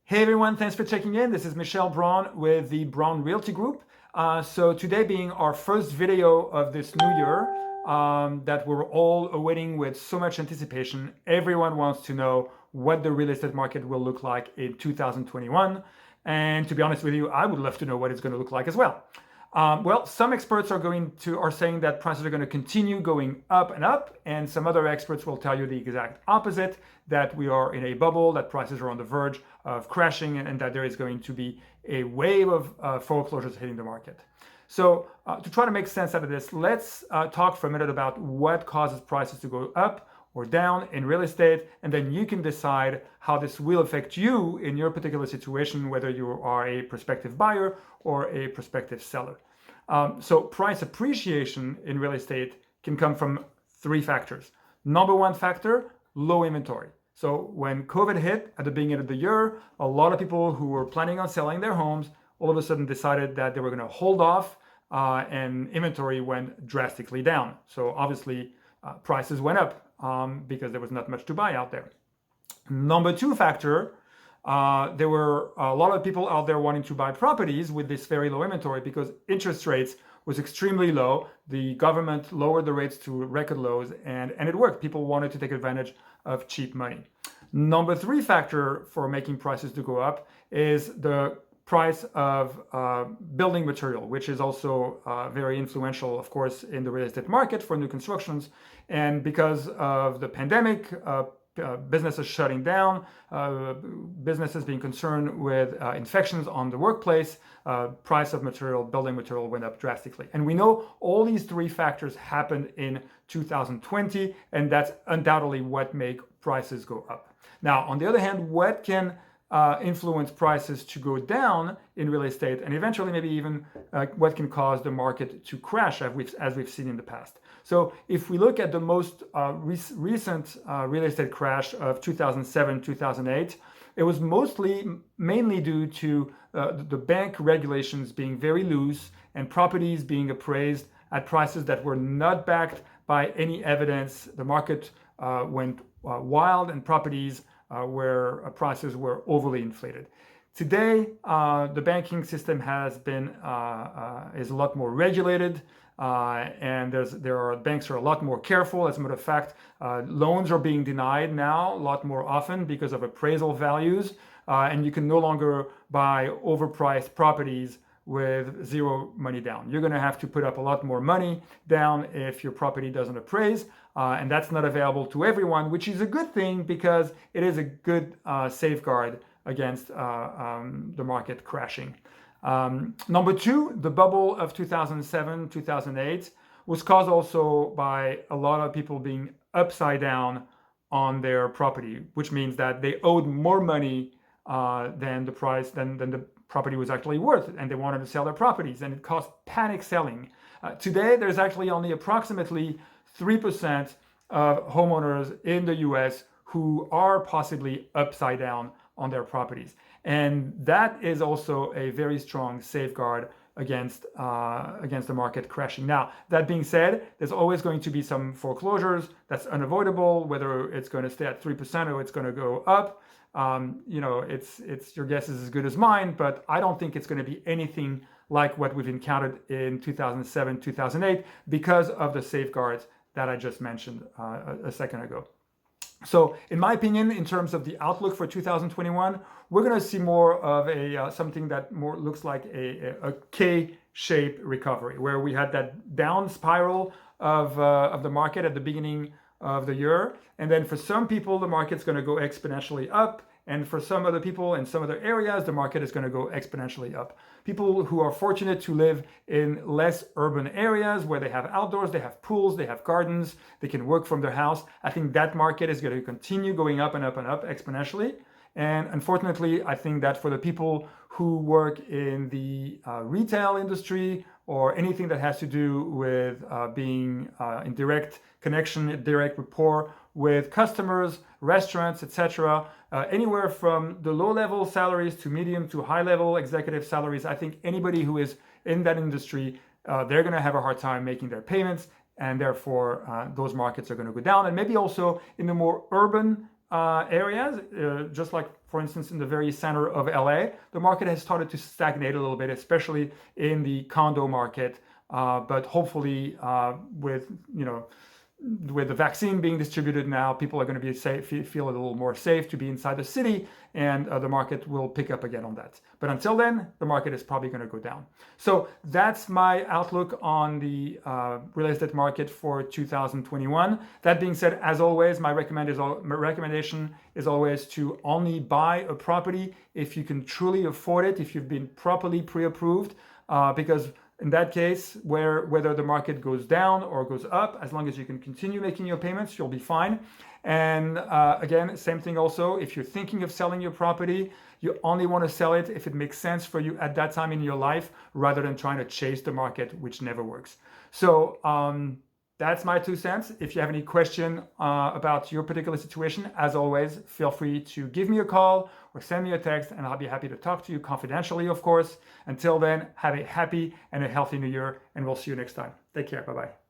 Hey everyone, thanks for checking in. This is Michel Bron with the Bron Realty Group. So today being our first video of this new year that we're all awaiting with so much anticipation, everyone wants to know what the real estate market will look like in 2021. And to be honest with you, I would love to know what it's going to look like as well. Well, some experts are saying that prices are going to continue going up and up, and some other experts will tell you the exact opposite, that we are in a bubble, that prices are on the verge of crashing, and that there is going to be a wave of foreclosures hitting the market. So to try to make sense out of this, let's talk for a minute about what causes prices to go up or down in real estate, and then you can decide how this will affect you in your particular situation, whether you are a prospective buyer or a prospective seller. So price appreciation in real estate can come from three factors. Number one factor, low inventory. So when COVID hit at the beginning of the year, a lot of people who were planning on selling their homes all of a sudden decided that they were going to hold off, and inventory went drastically down. So obviously prices went up because there was not much to buy out there. Number two factor, there were a lot of people out there wanting to buy properties with this very low inventory because interest rates was extremely low. The government lowered the rates to record lows, and it worked. People wanted to take advantage of cheap money. Number three factor for making prices to go up is the price of building material, which is also very influential, of course, in the real estate market for new constructions. And because of the pandemic, businesses shutting down, businesses being concerned with infections on the workplace, price of material, building material went up drastically. And we know all these three factors happened in 2020, and that's undoubtedly what made prices go up. Now, on the other hand, what can influence prices to go down in real estate, and eventually maybe even what can cause the market to crash as we've seen in the past. So if we look at the most recent real estate crash of 2007, 2008, it was mainly due to the bank regulations being very loose and properties being appraised at prices that were not backed by any evidence. The market went wild, and properties where prices were overly inflated. Today, the banking system is a lot more regulated, and banks are a lot more careful. As a matter of fact, loans are being denied now a lot more often because of appraisal values, and you can no longer buy overpriced properties with zero money down. You're going to have to put up a lot more money down if your property doesn't appraise, and that's not available to everyone, which is a good thing because it is a good safeguard against the market crashing. Number two, the bubble of 2007, 2008 was caused also by a lot of people being upside down on their property, which means that they owed more money than the property was actually worth, and they wanted to sell their properties, and it caused panic selling. Today, there's actually only approximately 3% of homeowners in the US who are possibly upside down on their properties. And that is also a very strong safeguard against the market crashing. Now, that being said, there's always going to be some foreclosures. That's unavoidable, whether it's going to stay at 3% or it's going to go up. It's your guess is as good as mine, but I don't think it's going to be anything like what we've encountered in 2007, 2008 because of the safeguards that I just mentioned a second ago. So in my opinion, in terms of the outlook for 2021, we're going to see more of something that more looks like a K-shaped recovery, where we had that down spiral of the market at the beginning of the year. And then for some people, the market's going to go exponentially up. And for some other people in some other areas, the market is going to go exponentially up. People who are fortunate to live in less urban areas where they have outdoors, they have pools, they have gardens, they can work from their house, I think that market is going to continue going up and up and up exponentially. And unfortunately, I think that for the people who work in the retail industry or anything that has to do with being in direct connection, direct rapport with customers, restaurants, etc., anywhere from the low-level salaries to medium to high-level executive salaries, I think anybody who is in that industry, they're going to have a hard time making their payments, and therefore those markets are going to go down. And maybe also in the more urban areas, just like for instance in the very center of LA, the market has started to stagnate a little bit, especially in the condo market. But hopefully, with the vaccine being distributed now, people are going to be safe, feel a little more safe to be inside the city, and the market will pick up again on that. But until then, the market is probably going to go down. So that's my outlook on the real estate market for 2021. That being said, as always, my recommendation is always to only buy a property if you can truly afford it, if you've been properly pre-approved, because in that case, whether the market goes down or goes up, as long as you can continue making your payments, you'll be fine. And again, same thing also, if you're thinking of selling your property, you only want to sell it if it makes sense for you at that time in your life, rather than trying to chase the market, which never works. So that's my 2 cents. If you have any question about your particular situation, as always, feel free to give me a call or send me a text, and I'll be happy to talk to you confidentially, of course. Until then, have a happy and a healthy new year, and we'll see you next time. Take care. Bye-bye.